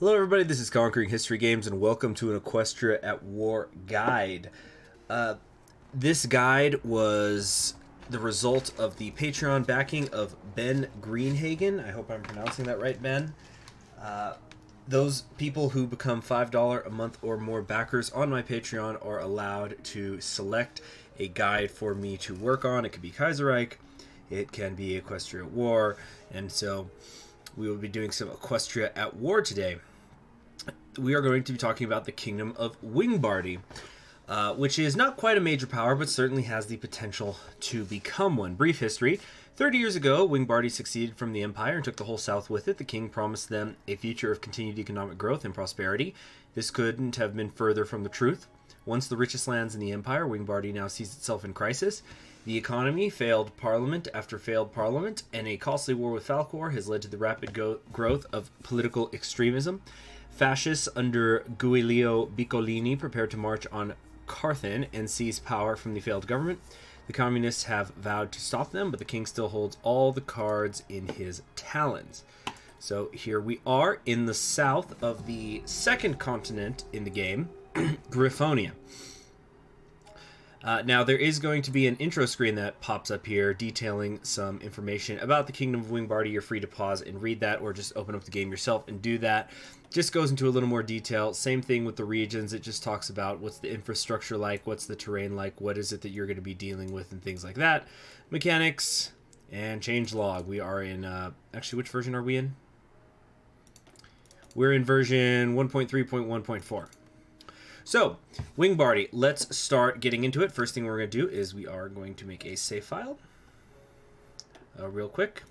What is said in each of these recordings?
Hello everybody, this is Conquering History Games and welcome to an Equestria at War guide. This guide was the result of the Patreon backing of Ben Greenhagen. I hope I'm pronouncing that right, Ben. Those people who become $5 a month or more backers on my Patreon are allowed to select a guide for me to work on. It could be Kaiserreich, it can be Equestria at War, and so we will be doing some Equestria at War today. We are going to be talking about the Kingdom of Wingbardy, which is not quite a major power, but certainly has the potential to become one. Brief history. 30 years ago, Wingbardy succeeded from the Empire and took the whole South with it. The king promised them a future of continued economic growth and prosperity. This couldn't have been further from the truth. Once the richest lands in the Empire, Wingbardy now sees itself in crisis. The economy, failed parliament after failed parliament, and a costly war with Falkor has led to the rapid growth of political extremism. Fascists under Giulio Biccolini prepared to march on Carthan and seize power from the failed government. The communists have vowed to stop them, but the king still holds all the cards in his talons. So here we are in the south of the second continent in the game, Griffonia. Now, there is going to be an intro screen that pops up here detailing some information about the Kingdom of Wingbardy. You're free to pause and read that, or just open up the game yourself and do that. Just goes into a little more detail. Same thing with the regions. It just talks about what's the infrastructure like, what's the terrain like, what is it that you're going to be dealing with, and things like that. Mechanics and change log. We are in, actually, which version are we in? We're in version 1.3.1.4. So, Wingbardy, let's start getting into it. First thing we're going to do is we are going to make a save file real quick.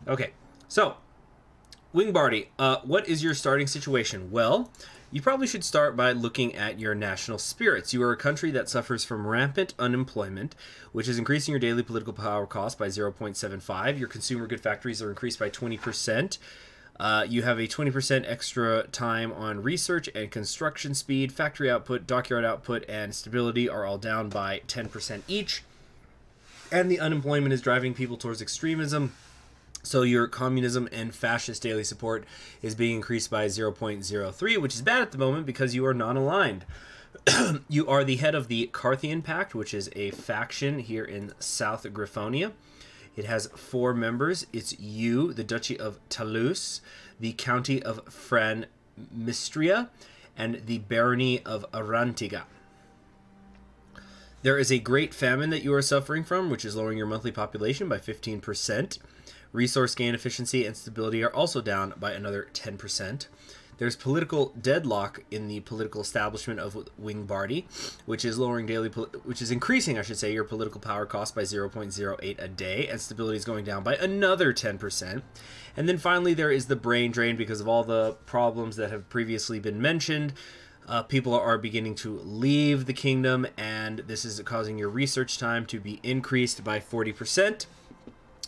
Okay, so, Wingbardy, what is your starting situation? Well, you probably should start by looking at your national spirits. You are a country that suffers from rampant unemployment, which is increasing your daily political power cost by 0.75. Your consumer good factories are increased by 20%. You have a 20% extra time on research and construction speed. Factory output, dockyard output, and stability are all down by 10% each. And the unemployment is driving people towards extremism. So your communism and fascist daily support is being increased by 0.03, which is bad at the moment because you are non-aligned. You are the head of the Carthian Pact, which is a faction here in South Griffonia. It has 4 members. It's you, the Duchy of Toulouse, the County of Mistria, and the Barony of Arantiga. There is a great famine that you are suffering from, which is lowering your monthly population by 15%. Resource gain efficiency and stability are also down by another 10%. There's political deadlock in the political establishment of Wingbardy, which is increasing, I should say, your political power cost by 0.08 a day, and stability is going down by another 10%. And then finally, there is the brain drain because of all the problems that have previously been mentioned. People are beginning to leave the kingdom, and this is causing your research time to be increased by 40%.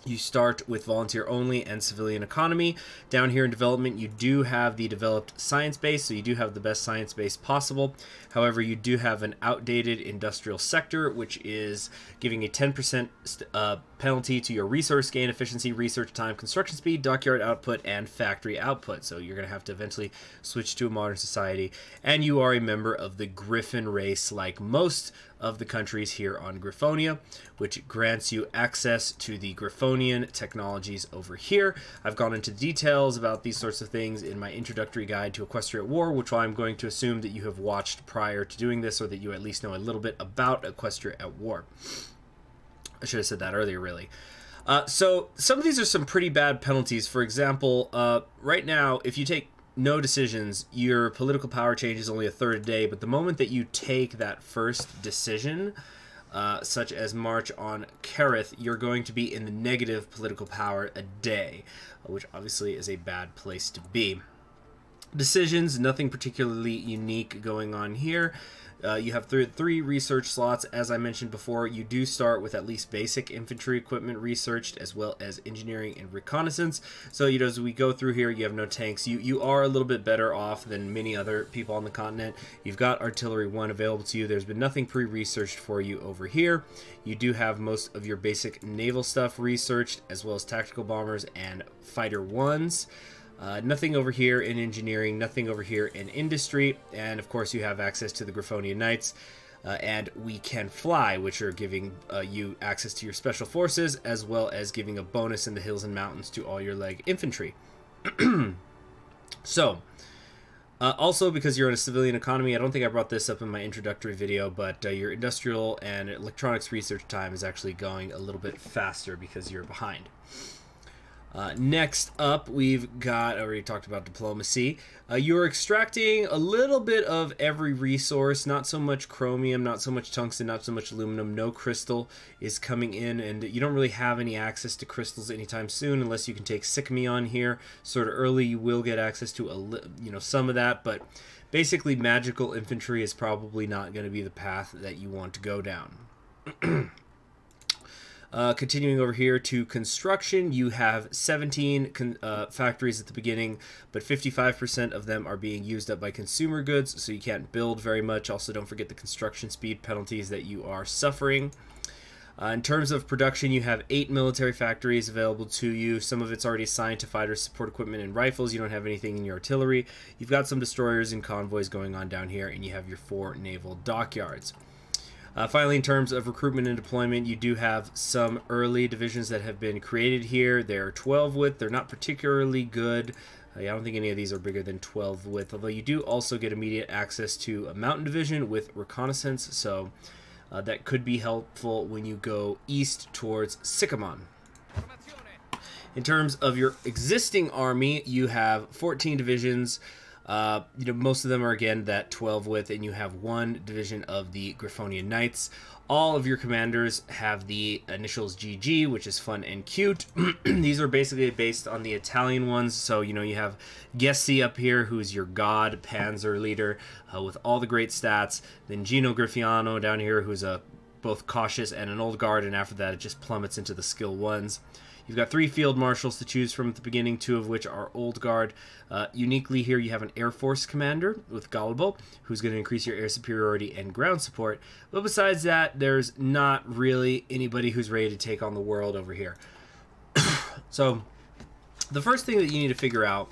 You start with volunteer only and civilian economy. Down here in development, you do have the developed science base, so you do have the best science base possible. However, you do have an outdated industrial sector, which is giving a 10% penalty to your resource gain efficiency, research time, construction speed, dockyard output, and factory output. So you're going to have to eventually switch to a modern society. And you are a member of the Griffin race, like most of the countries here on Griffonia, which grants you access to the Griffonian technologies over here. I've gone into details about these sorts of things in my introductory guide to Equestria at War, which I'm going to assume that you have watched prior to doing this, or that you at least know a little bit about Equestria at War. I should have said that earlier, really. So some of these are some pretty bad penalties. For example, right now, if you take no decisions, your political power changes only a third a day, but the moment that you take that first decision, such as march on Kerith, you're going to be in the negative political power a day, which obviously is a bad place to be. Decisions, nothing particularly unique going on here. You have three research slots. As I mentioned before, you do start with at least basic infantry equipment researched, as well as engineering and reconnaissance. So, you know, as we go through here, you have no tanks. You are a little bit better off than many other people on the continent. You've got Artillery 1 available to you. There's been nothing pre-researched for you over here. You do have most of your basic naval stuff researched, as well as tactical bombers and fighter 1s. Nothing over here in engineering, nothing over here in industry, and of course you have access to the Griffonian Knights, and We Can Fly, which are giving you access to your special forces, as well as giving a bonus in the hills and mountains to all your leg infantry. So, also because you're in a civilian economy, I don't think I brought this up in my introductory video, but your industrial and electronics research time is actually going a little bit faster because you're behind. Next up, we've got, I already talked about diplomacy. You're extracting a little bit of every resource, not so much chromium, not so much tungsten, not so much aluminum. No crystal is coming in, and you don't really have any access to crystals anytime soon unless you can take Sycamore on here. Sort of early, you will get access to some of that, but basically magical infantry is probably not going to be the path that you want to go down. Continuing over here to construction, you have 17 factories at the beginning, but 55% of them are being used up by consumer goods, so you can't build very much. Also, don't forget the construction speed penalties that you are suffering. In terms of production, you have 8 military factories available to you. Some of it's already assigned to fighters, support equipment, and rifles. You don't have anything in your artillery. You've got some destroyers and convoys going on down here, and you have your 4 naval dockyards. Finally, in terms of recruitment and deployment, you do have some early divisions that have been created here. They're 12 width. They're not particularly good. I don't think any of these are bigger than 12 width, although you do also get immediate access to a mountain division with reconnaissance, so that could be helpful when you go east towards Sycamore. In terms of your existing army, you have 14 divisions. Most of them are, again, that 12 width, and you have 1 division of the Griffonian Knights. All of your commanders have the initials GG, which is fun and cute. These are basically based on the Italian ones, so, you have Gessi up here, who's your god panzer leader, with all the great stats. Then Gino Griffiano down here, who's both cautious and an old guard, and after that it just plummets into the skill 1s. You've got 3 field marshals to choose from at the beginning, 2 of which are old guard. Uniquely here, you have an Air Force commander with Galbo, who's going to increase your air superiority and ground support. But besides that, there's not really anybody who's ready to take on the world over here. So, the first thing that you need to figure out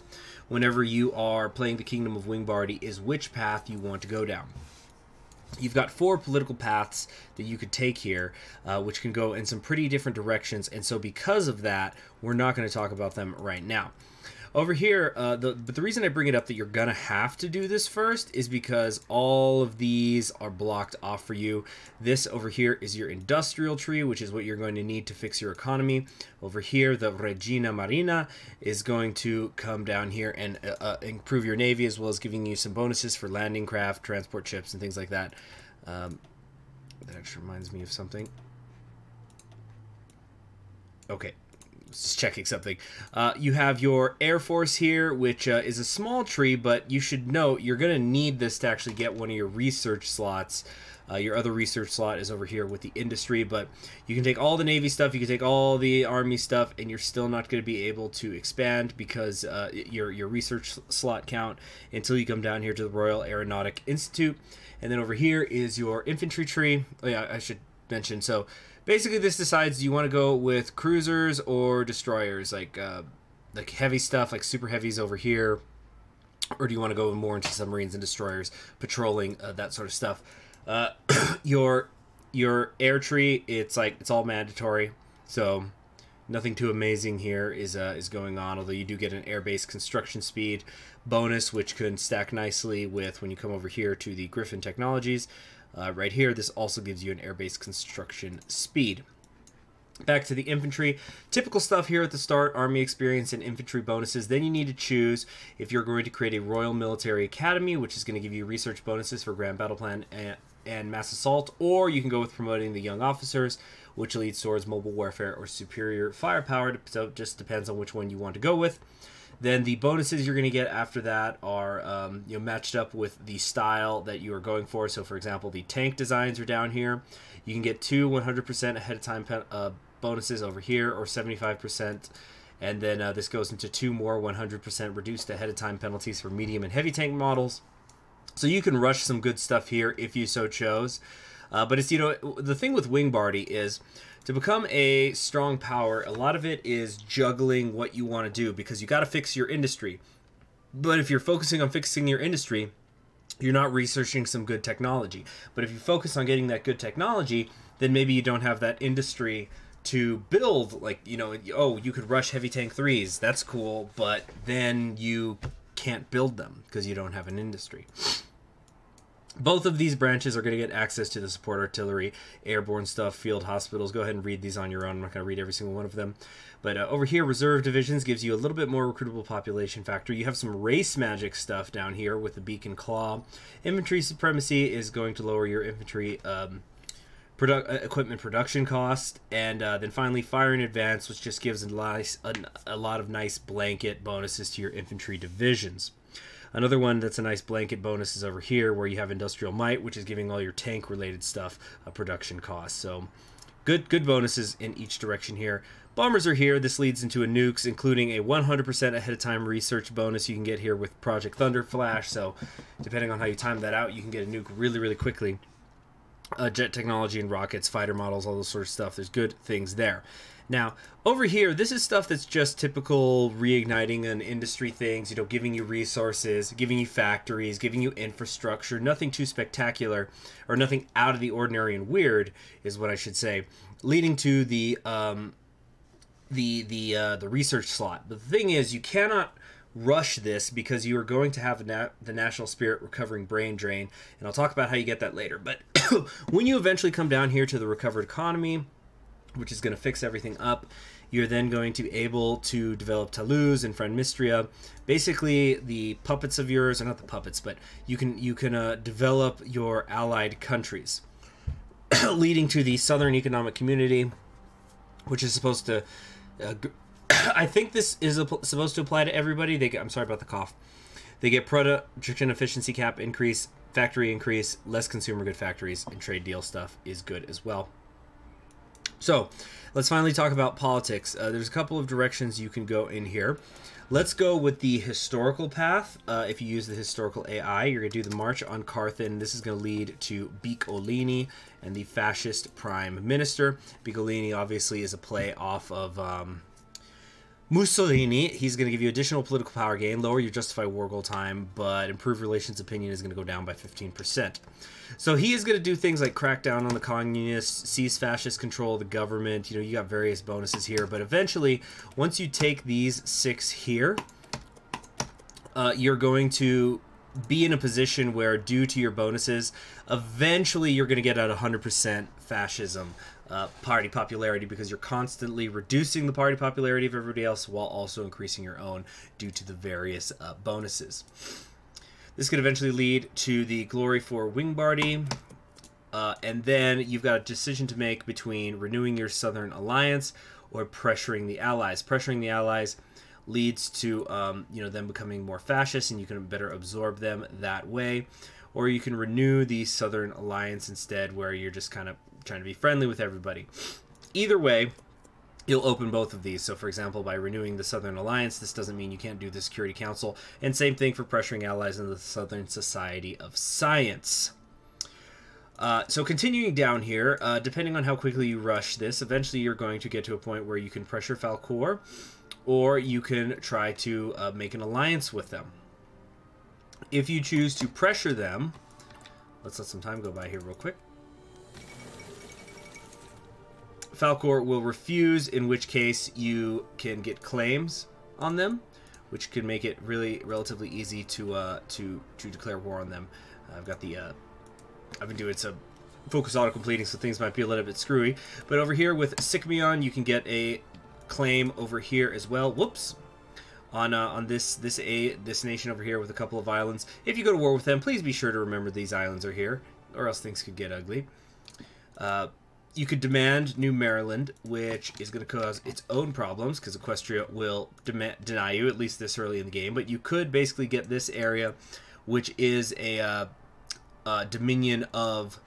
whenever you are playing the Kingdom of Wingbardy is which path you want to go down. You've got 4 political paths that you could take here, which can go in some pretty different directions, and so because of that, we're not going to talk about them right now. Over here, but the reason I bring it up that you're going to have to do this first is because all of these are blocked off for you. This over here is your industrial tree, which is what you're going to need to fix your economy. Over here, the Regina Marina is going to come down here and improve your navy, as well as giving you some bonuses for landing craft, transport ships, and things like that. That actually reminds me of something. Okay. Just checking something. You have your Air Force here, which is a small tree, but you should note you're going to need this to actually get one of your research slots. Your other research slot is over here with the industry, but you can take all the Navy stuff, you can take all the Army stuff, and you're still not going to be able to expand because your research slot count until you come down here to the Royal Aeronautic Institute. And then over here is your infantry tree. Oh yeah, I should mention, so basically this decides, do you want to go with cruisers or destroyers, like heavy stuff, like super heavies over here, or do you want to go more into submarines and destroyers, patrolling, that sort of stuff. Your air tree, it's all mandatory, so nothing too amazing here is going on, although you do get an air-based construction speed bonus, which can stack nicely with when you come over here to the Griffin technologies. Right here, this also gives you an air-based construction speed. Back to the infantry. Typical stuff here at the start, army experience and infantry bonuses. Then you need to choose if you're going to create a Royal Military Academy, which is going to give you research bonuses for Grand Battle Plan and Mass Assault, or you can go with promoting the young officers, which leads towards mobile warfare or superior firepower, so it just depends on which one you want to go with. Then the bonuses you're going to get after that are matched up with the style that you are going for. So, for example, the tank designs are down here. You can get 2 100% ahead of time bonuses over here, or 75%. And then this goes into 2 more 100% reduced ahead of time penalties for medium and heavy tank models. So you can rush some good stuff here if you so chose. But it's, the thing with Wingbardy is, to become a strong power, a lot of it is juggling what you want to do, because you got to fix your industry. But if you're focusing on fixing your industry, you're not researching some good technology. But if you focus on getting that good technology, then maybe you don't have that industry to build. Like, oh, you could rush heavy tank 3s. That's cool, but then you can't build them because you don't have an industry. Both of these branches are going to get access to the support artillery, airborne stuff, field hospitals. Go ahead and read these on your own. I'm not going to read every single one of them. But over here, reserve divisions gives you a little bit more recruitable population factor. You have some race magic stuff down here with the beacon claw. Infantry supremacy is going to lower your infantry equipment production cost. And then finally, fire in advance, which just gives a lot of nice blanket bonuses to your infantry divisions. Another one that's a nice blanket bonus is over here, where you have industrial might, which is giving all your tank related stuff a production cost. So good bonuses in each direction here. Bombers are here. This leads into a nukes, including a 100% ahead of time research bonus you can get here with Project Thunder Flash. So depending on how you time that out, you can get a nuke really, really quickly. Jet technology and rockets, fighter models, all those sort of stuff. There's good things there. Now, over here, this is stuff that's just typical reigniting an industry things, giving you resources, giving you factories, giving you infrastructure, nothing too spectacular, or nothing out of the ordinary and weird, is what I should say, leading to the research slot. But the thing is, you cannot rush this because you are going to have the National Spirit Recovering Brain Drain, and I'll talk about how you get that later. But when you eventually come down here to the Recovered Economy, which is going to fix everything up, you're then going to be able to develop Toulouse and Friendmistria. Basically, the puppets of yours, or not the puppets, but you can develop your allied countries, leading to the Southern Economic Community, which is supposed to... I think this is supposed to apply to everybody. I'm sorry about the cough. They get production efficiency cap increase, factory increase, less consumer good factories, and trade deal stuff is good as well. So let's finally talk about politics. There's a couple of directions you can go in here. Let's go with the historical path. If you use the historical AI, you're going to do the March on Carthan. This is going to lead to Biccolini and the fascist prime minister. Biccolini obviously is a play off of Mussolini. He's going to give you additional political power gain, lower your justified war goal time, but improved relations opinion is going to go down by 15%. So he is going to do things like crack down on the communists, seize fascist control of the government. You got various bonuses here, but eventually, once you take these 6 here, you're going to be in a position where, due to your bonuses, eventually you're going to get at 100% fascism party popularity, because you're constantly reducing the party popularity of everybody else while also increasing your own due to the various bonuses. This could eventually lead to the glory for Wingbardy, and then you've got a decision to make between renewing your Southern Alliance or pressuring the Allies. Pressuring the Allies leads to them becoming more fascist, and you can better absorb them that way. Or you can renew the Southern Alliance instead, where you're just kind of trying to be friendly with everybody. Either way, you'll open both of these. So, for example, by renewing the Southern Alliance, this doesn't mean you can't do the Security Council. And same thing for pressuring allies in the Southern Society of Science. So continuing down here, depending on how quickly you rush this, eventually you're going to get to a point where you can pressure Falcour, or you can try to make an alliance with them. If you choose to pressure them, let's let some time go by here real quick. Falcour will refuse, in which case you can get claims on them, which could make it really relatively easy to declare war on them. I've got the I've been doing some focus auto completing, so things might be a little bit screwy. But over here with Sicmion, you can get a claim over here as well. Whoops. On this nation over here with a couple of islands. If you go to war with them, please be sure to remember these islands are here, or else things could get ugly. you could demand New Maryland, which is going to cause its own problems because Equestria will deny you, at least this early in the game. But you could basically get this area, which is a dominion of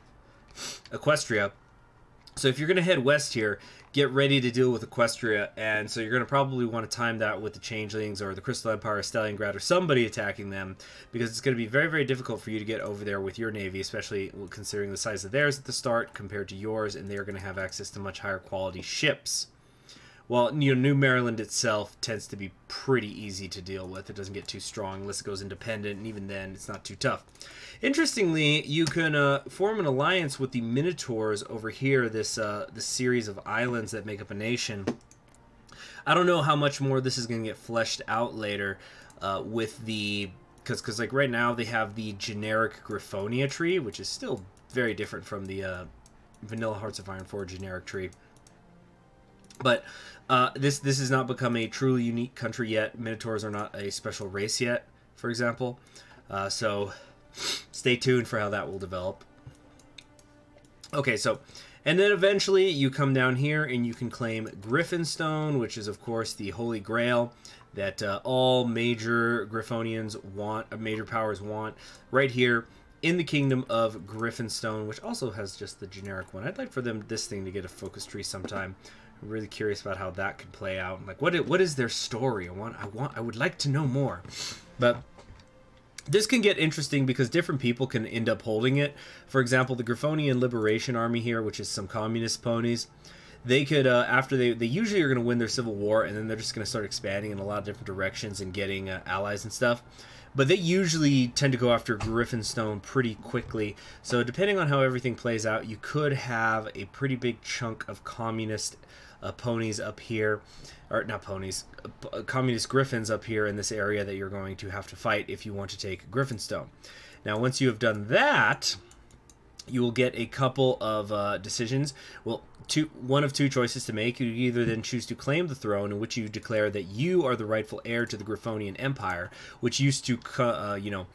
Equestria. So if you're going to head west here, get ready to deal with Equestria, and so you're going to probably want to time that with the Changelings or the Crystal Empire, Stalingrad, or somebody attacking them, because it's going to be very, very difficult for you to get over there with your navy, especially considering the size of theirs at the start compared to yours, and they're going to have access to much higher quality ships. Well, you know, New Maryland itself tends to be pretty easy to deal with. It doesn't get too strong unless it goes independent, and even then, it's not too tough. Interestingly, you can form an alliance with the Minotaurs over here, this series of islands that make up a nation. I don't know how much more this is going to get fleshed out later with the... Because like right now, they have the generic Griffonia tree, which is still very different from the vanilla Hearts of Iron 4 generic tree. But this has not become a truly unique country yet. Minotaurs are not a special race yet, for example. So stay tuned for how that will develop. Okay, so, and then eventually you come down here and you can claim Griffinstone, which is, of course, the Holy Grail that all major Griffonians want, major powers want, right here in the kingdom of Griffinstone, which also has just the generic one. I'd like for this thing to get a focus tree sometime. I'm really curious about how that could play out. Like, what is their story? I would like to know more. But this can get interesting because different people can end up holding it. For example, the Griffonian Liberation Army here, which is some communist ponies, they could, after they usually are going to win their civil war, and then they're just going to start expanding in a lot of different directions and getting allies and stuff. But they usually tend to go after Griffinstone pretty quickly. So depending on how everything plays out, you could have a pretty big chunk of communist ponies up here, or not ponies, communist griffins up here in this area that you're going to have to fight if you want to take Griffinstone. Now, once you have done that, you will get a couple of decisions. Well, one of two choices to make. You either then choose to claim the throne, in which you declare that you are the rightful heir to the Griffonian Empire, which used to,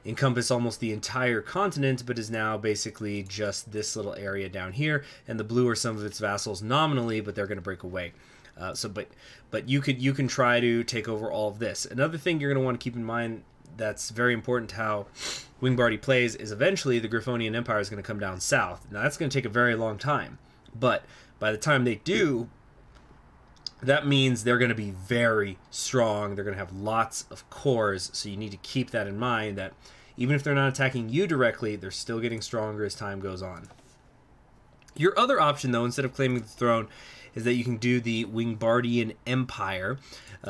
encompass almost the entire continent, but is now basically just this little area down here, and the blue are some of its vassals nominally, but they're going to break away. But you can try to take over all of this. Another thing you're going to want to keep in mind that's very important to how Wingbardy plays is eventually the Griffonian Empire is going to come down south. Now that's going to take a very long time, but by the time they do, that means they're going to be very strong. They're going to have lots of cores, so you need to keep that in mind, that even if they're not attacking you directly, they're still getting stronger as time goes on. Your other option, though, instead of claiming the throne, is that you can do the Wingbardian Empire.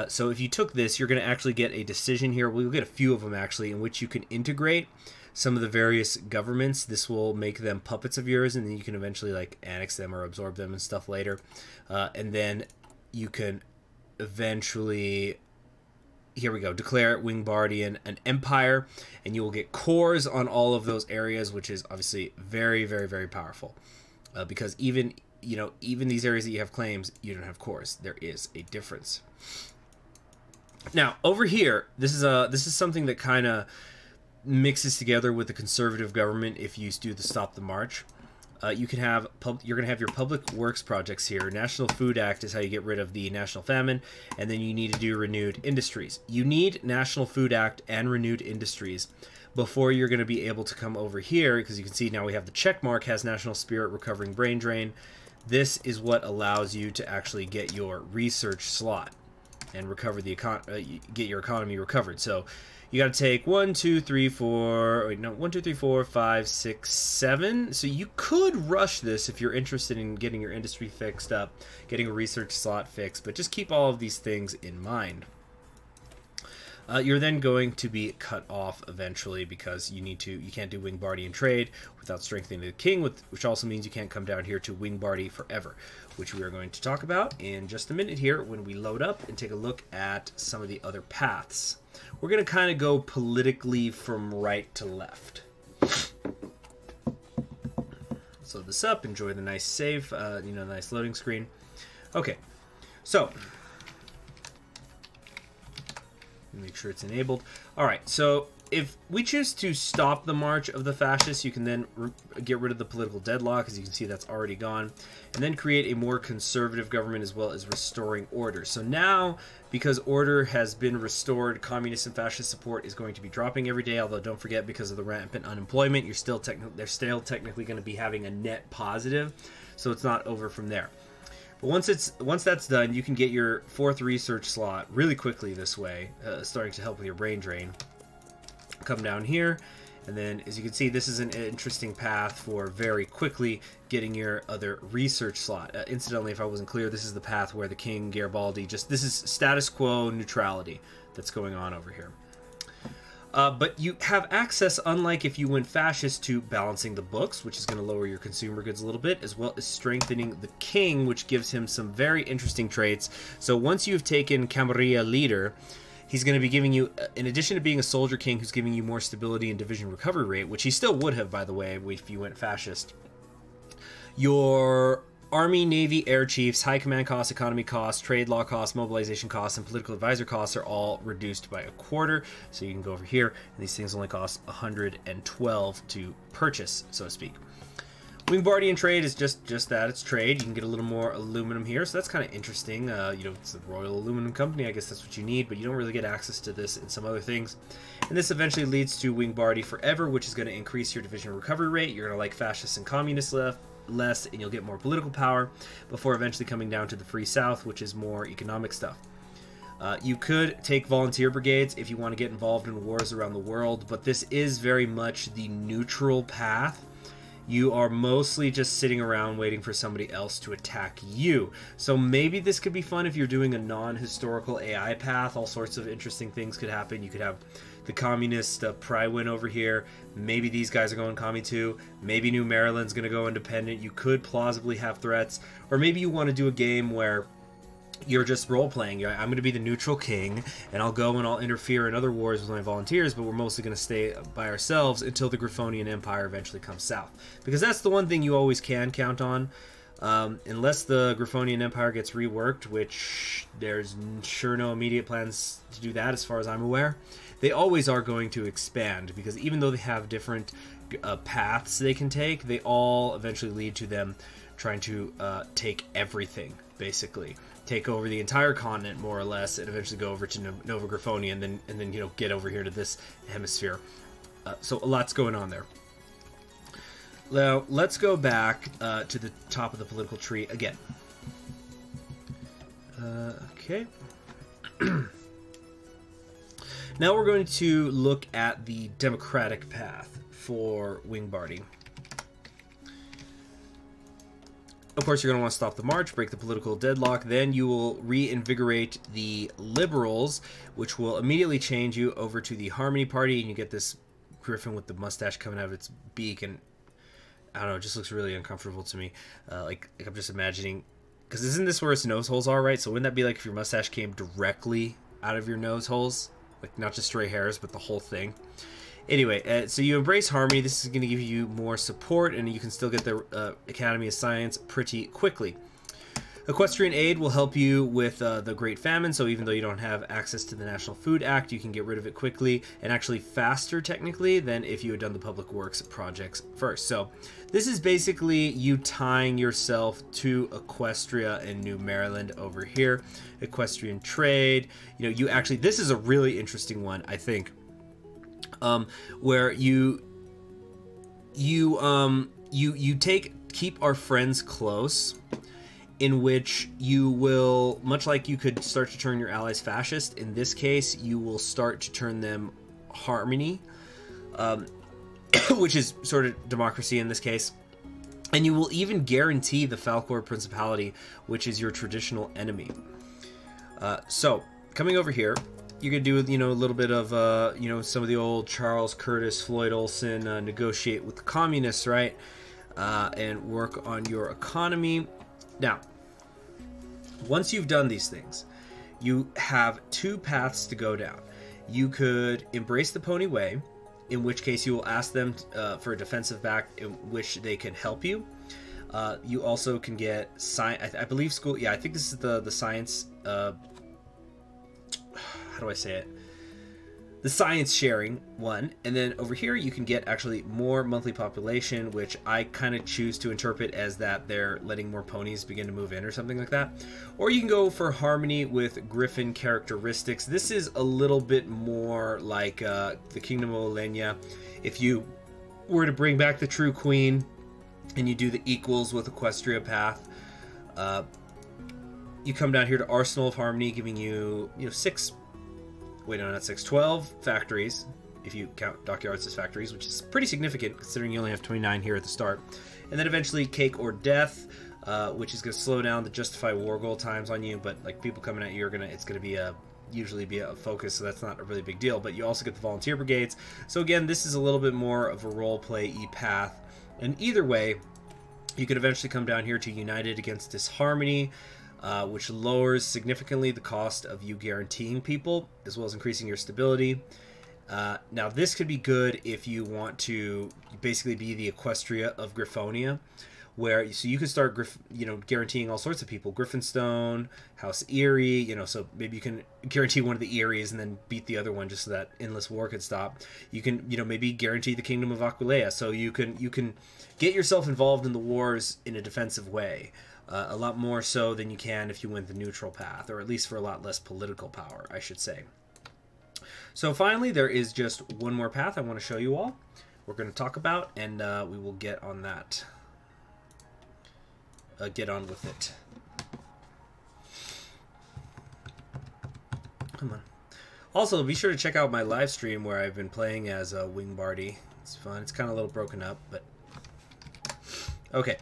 So if you took this, you're going to actually get a decision here. We'll get a few of them, actually, in which you can integrate some of the various governments. This will make them puppets of yours, and then you can eventually like annex them or absorb them and stuff later. And then you can eventually, here we go, declare Wingbardian an empire, and you will get cores on all of those areas, which is obviously very, very, very powerful. Because even these areas that you have claims, you don't have cores. There is a difference. Now, over here, this is something that kind of mixes together with the conservative government. If you do the Stop the March, you can have you're going to have your public works projects here. National Food Act is how you get rid of the national famine, and then you need to do renewed industries. You need National Food Act and renewed industries before you're going to be able to come over here, because you can see now we have the check mark, has National Spirit, Recovering Brain Drain. This is what allows you to actually get your research slot and recover the get your economy recovered. So you got to take 1, 2, 3, 4. Wait, no, 1, 2, 3, 4, 5, 6, 7. So you could rush this if you're interested in getting your industry fixed up, getting a research slot fixed. But just keep all of these things in mind. You're then going to be cut off eventually, because you can't do Wingbardian trade without strengthening the king, which also means you can't come down here to Wingbardy forever, which we are going to talk about in just a minute here when we load up and take a look at some of the other paths. We're going to kind of go politically from right to left. So this up, enjoy the nice save, the nice loading screen. Okay, so make sure it's enabled. All right, so if we choose to stop the march of the fascists, you can then get rid of the political deadlock, as you can see that's already gone, and then create a more conservative government as well as restoring order. So now, because order has been restored, communist and fascist support is going to be dropping every day, although don't forget, because of the rampant unemployment, they're still technically going to be having a net positive, so it's not over from there. But once that's done, you can get your 4th research slot really quickly this way, starting to help with your brain drain. Come down here, and then as you can see, this is an interesting path for very quickly getting your other research slot. Incidentally, if I wasn't clear, this is the path where the King Garibaldi this is status quo neutrality that's going on over here. But you have access, unlike if you went fascist, to balancing the books, which is going to lower your consumer goods a little bit, as well as strengthening the king, which gives him some very interesting traits. So once you've taken Camarilla leader, he's going to be giving you, in addition to being a soldier king who's giving you more stability and division recovery rate, which he still would have, by the way, if you went fascist, your Army, Navy, Air Chiefs, high command costs, economy costs, trade law costs, mobilization costs, and political advisor costs are all reduced by a quarter. So you can go over here, and these things only cost 112 to purchase, so to speak. Wingbardy and trade is just that, it's trade. You can get a little more aluminum here, so that's kind of interesting. You know, it's the Royal Aluminum Company, I guess that's what you need, but you don't really get access to this and some other things. And this eventually leads to Wingbardy Forever, which is going to increase your division recovery rate. You're going to like fascists and communists less, and you'll get more political power before eventually coming down to the Free South, which is more economic stuff. You could take volunteer brigades if you want to get involved in wars around the world, but this is very much the neutral path. You are mostly just sitting around waiting for somebody else to attack you. So maybe this could be fun if you're doing a non-historical AI path. All sorts of interesting things could happen. You could have the communist Prywin over here. Maybe these guys are going commie too. Maybe New Maryland's going to go independent. You could plausibly have threats. Or maybe you want to do a game where you're just role-playing. I'm going to be the neutral king, and I'll go and I'll interfere in other wars with my volunteers, but we're mostly going to stay by ourselves until the Griffonian Empire eventually comes south. Because that's the one thing you always can count on. Unless the Griffonian Empire gets reworked, which there's sure no immediate plans to do that as far as I'm aware, they always are going to expand, because even though they have different paths they can take, they all eventually lead to them trying to take everything, basically. Take over the entire continent, more or less, and eventually go over to Nova Griffonia, and then you know, get over here to this hemisphere. So a lot's going on there. Now let's go back to the top of the political tree again. Okay. Now we're going to look at the democratic path for Wingbardy. Of course, you're going to want to stop the march, break the political deadlock, then you will reinvigorate the liberals, which will immediately change you over to the Harmony Party, and you get this Griffin with the mustache coming out of its beak, and I don't know, it just looks really uncomfortable to me. Like I'm just imagining, because isn't this where its nose holes are, right? So wouldn't that be like if your mustache came directly out of your nose holes? Like not just stray hairs, but the whole thing. Anyway, so you embrace Harmony. This is going to give you more support, and you can still get the Academy of Science pretty quickly. Equestrian Aid will help you with the Great Famine, so even though you don't have access to the National Food Act, you can get rid of it quickly, and actually faster, technically, than if you had done the Public Works projects first. So this is basically you tying yourself to Equestria and New Maryland over here. Equestrian Trade. You know, you actually, this is a really interesting one, I think. Where you keep our friends close, in which you will, much like you could start to turn your allies fascist, in this case you will start to turn them Harmony, which is sort of democracy in this case, and you will even guarantee the Falcor Principality, which is your traditional enemy. So coming over here, you could do, you know, a little bit of, you know, some of the old Charles Curtis, Floyd Olson, negotiate with the communists, right? And work on your economy. Now, once you've done these things, you have two paths to go down. You could embrace the Pony Way, in which case you will ask them for a defensive back in which they can help you. You also can get science, I believe school, yeah, I think this is the science, how do I say it? the science sharing one, and then over here you can get actually more monthly population, which I kind of choose to interpret as that they're letting more ponies begin to move in or something like that. Or you can go for harmony with Griffin characteristics. This is a little bit more like the Kingdom of Olenia. If you were to bring back the True Queen and you do the equals with Equestria path, you come down here to Arsenal of Harmony, giving you 12 factories, if you count dockyards as factories, which is pretty significant considering you only have 29 here at the start. And then eventually Cake or Death, which is going to slow down the justify war goal times on you, but like people coming at you it's going to usually be a focus, so that's not a really big deal. But you also get the volunteer brigades. So again, this is a little bit more of a role play path. And either way, you could eventually come down here to United Against Disharmony, which lowers significantly the cost of you guaranteeing people, as well as increasing your stability. Now, this could be good if you want to basically be the Equestria of Griffonia, where so you can start guaranteeing all sorts of people. Griffinstone, House Erie, so maybe you can guarantee one of the Eries and then beat the other one just so that endless war could stop. You can maybe guarantee the Kingdom of Aquileia, so you can get yourself involved in the wars in a defensive way. A lot more so than you can if you went the neutral path, or at least for a lot less political power, I should say. So finally, there is just one more path I want to show you all. We're going to talk about, and we will get on that. Get on with it. Come on. Also, be sure to check out my live stream where I've been playing as Wingbardy. It's fun. It's kind of a little broken up, but okay.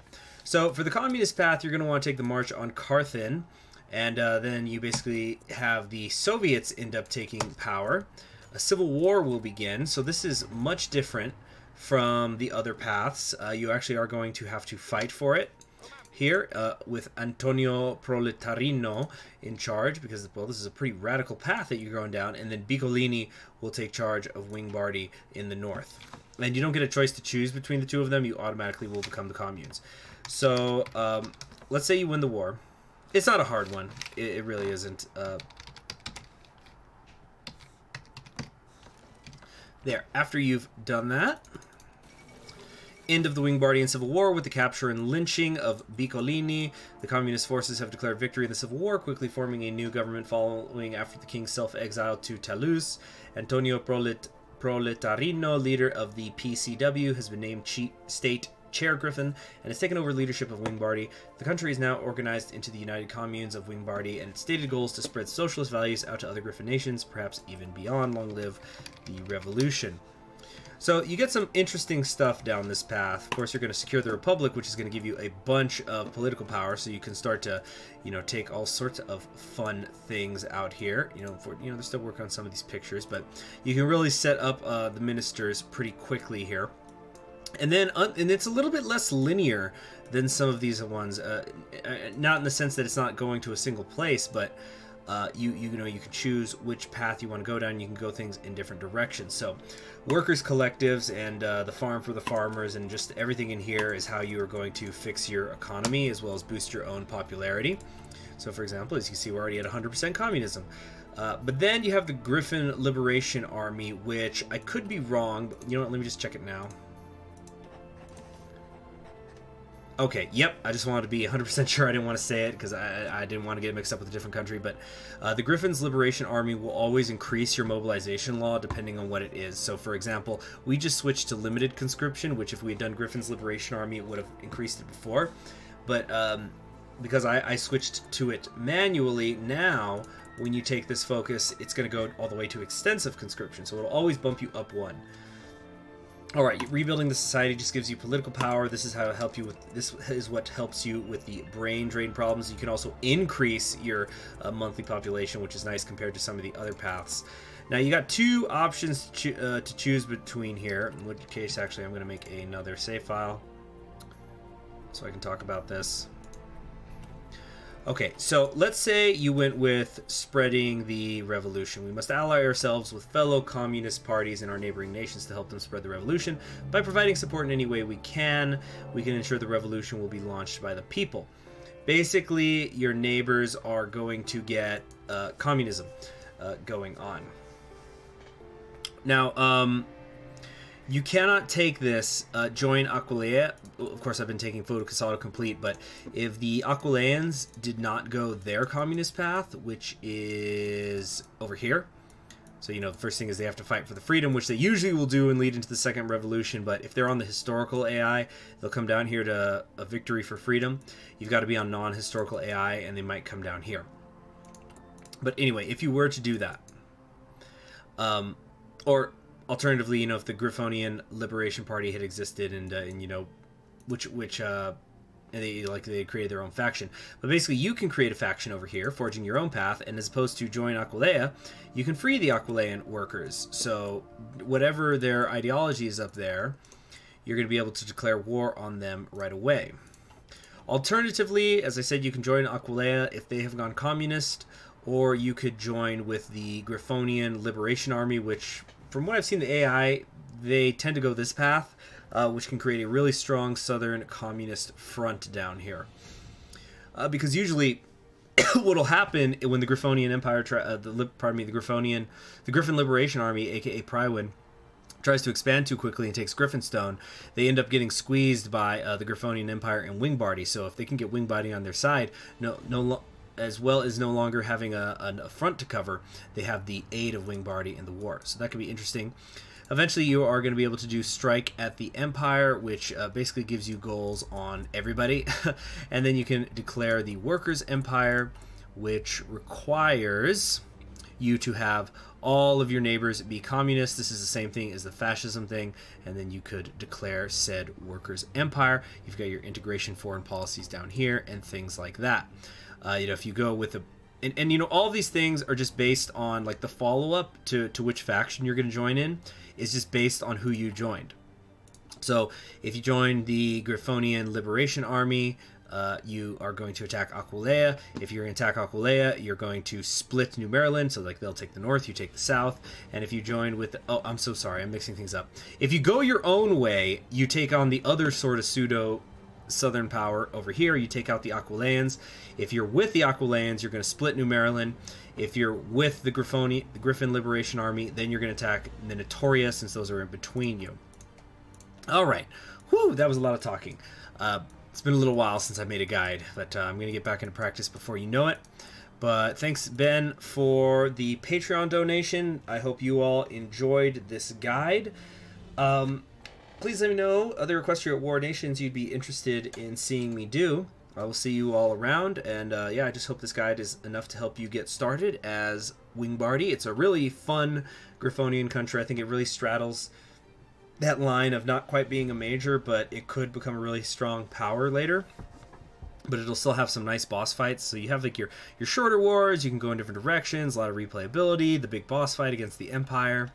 So for the communist path, you're going to want to take the march on Carthan, and then you basically have the Soviets end up taking power. A civil war will begin, so this is much different from the other paths. You actually are going to have to fight for it here with Antonio Proletarino in charge, because, well, this is a pretty radical path that you're going down, and then Biccolini will take charge of Wingbardy in the north. And you don't get a choice to choose between the two of them. You automatically will become the communes. So, let's say you win the war. It's not a hard one. It really isn't. There. After you've done that, end of the Wingbardian Civil War with the capture and lynching of Biccolini. The communist forces have declared victory in the Civil War, quickly forming a new government following after the king's self-exile to Toulouse. Antonio Proletarino, leader of the PCW, has been named state chair Griffin and has taken over leadership of Wingbardy. The country is now organized into the United Communes of Wingbardy, and its stated goal is to spread socialist values out to other Griffin nations, perhaps even beyond. Long live the revolution. So you get some interesting stuff down this path. Of course, you're going to secure the Republic, which is going to give you a bunch of political power, so you can start to, take all sorts of fun things out here. They're still working on some of these pictures, but you can really set up the ministers pretty quickly here. And then, and it's a little bit less linear than some of these ones. Not in the sense that it's not going to a single place, but you can choose which path you want to go down. You can go things in different directions. So, workers' collectives and the farm for the farmers and just everything in here is how you are going to fix your economy as well as boost your own popularity. So, for example, as you can see, we're already at 100% communism. But then you have the Griffin Liberation Army, which I could be wrong, but you know what? Let me just check it now. Okay, yep, I just wanted to be 100% sure. I didn't want to say it because I didn't want to get mixed up with a different country, but the Griffin's Liberation Army will always increase your mobilization law depending on what it is. So, for example, we just switched to limited conscription, which if we had done Griffin's Liberation Army, it would have increased it before. But because I switched to it manually, now when you take this focus, it's going to go all the way to extensive conscription, so it'll always bump you up one. Alright, rebuilding the society just gives you political power. This is how to help you with, this is what helps you with the brain drain problems. You can also increase your monthly population, which is nice compared to some of the other paths. Now you got two options to choose between here, in which case actually I'm going to make another save file so I can talk about this. Okay, so let's say you went with spreading the revolution. We must ally ourselves with fellow communist parties in our neighboring nations to help them spread the revolution. By providing support in any way we can ensure the revolution will be launched by the people. Basically, your neighbors are going to get communism going on. Now, you cannot take this, join Aquilea. Of course, I've been taking Photocasado Complete, but if the Aquileans did not go their communist path, which is over here, so, you know, the first thing is they have to fight for the freedom, which they usually will do and lead into the second revolution, but if they're on the historical AI, they'll come down here to a victory for freedom. You've got to be on non-historical AI, and they might come down here. But anyway, if you were to do that, or alternatively, you know, if the Griffonian Liberation Party had existed and you know, and they created their own faction. But basically, you can create a faction over here, forging your own path, and as opposed to join Aquilea, you can free the Aquilean workers. So whatever their ideology is up there, you're going to be able to declare war on them right away. Alternatively, as I said, you can join Aquilea if they have gone communist, or you could join with the Griffonian Liberation Army, which, from what I've seen the AI, they tend to go this path, which can create a really strong southern communist front down here. Because usually, what will happen when the Griffonian Empire, the Griffin Liberation Army, aka Prywin, tries to expand too quickly and takes Griffinstone, they end up getting squeezed by the Griffonian Empire and Wingbardy. So if they can get Wingbardy on their side, as well as no longer having a front to cover, they have the aid of Wingbardy in the war. So that could be interesting. Eventually, you are going to be able to do strike at the Empire, which basically gives you goals on everybody. And then you can declare the Workers' Empire, which requires you to have all of your neighbors be communist. This is the same thing as the fascism thing. And then you could declare said Workers' Empire. You've got your integration foreign policies down here and things like that. You know, if you go with a... And you know, all these things are just based on, like, the follow-up to which faction you're going to join in is just based on who you joined. So, if you join the Griffonian Liberation Army, you are going to attack Aquilea. If you're going to attack Aquilea, you're going to split New Maryland, so, like, they'll take the north, you take the south. And if you join with... Oh, I'm so sorry, I'm mixing things up. If you go your own way, you take on the other sort of pseudo... southern power over here. You take out the Aquileans. If you're with the Aquileans, you're going to split New Maryland. If you're with the Griffin Liberation Army, then you're going to attack the Notorious, since those are in between you. All right. Whew, that was a lot of talking. It's been a little while since I made a guide, but I'm going to get back into practice before you know it. But thanks, Ben, for the Patreon donation. I hope you all enjoyed this guide. Please let me know other Equestria War Nations you'd be interested in seeing me do. I will see you all around, and yeah, I just hope this guide is enough to help you get started as Wingbardy. It's a really fun Griffonian country. I think it really straddles that line of not quite being a major, but it could become a really strong power later. But it'll still have some nice boss fights. So you have like your shorter wars, you can go in different directions, a lot of replayability, the big boss fight against the Empire.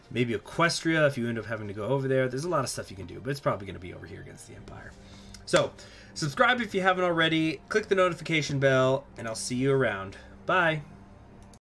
Maybe Equestria if you end up having to go over there. There's a lot of stuff you can do, but it's probably going to be over here against the Empire. So, subscribe if you haven't already, click the notification bell, and I'll see you around. Bye!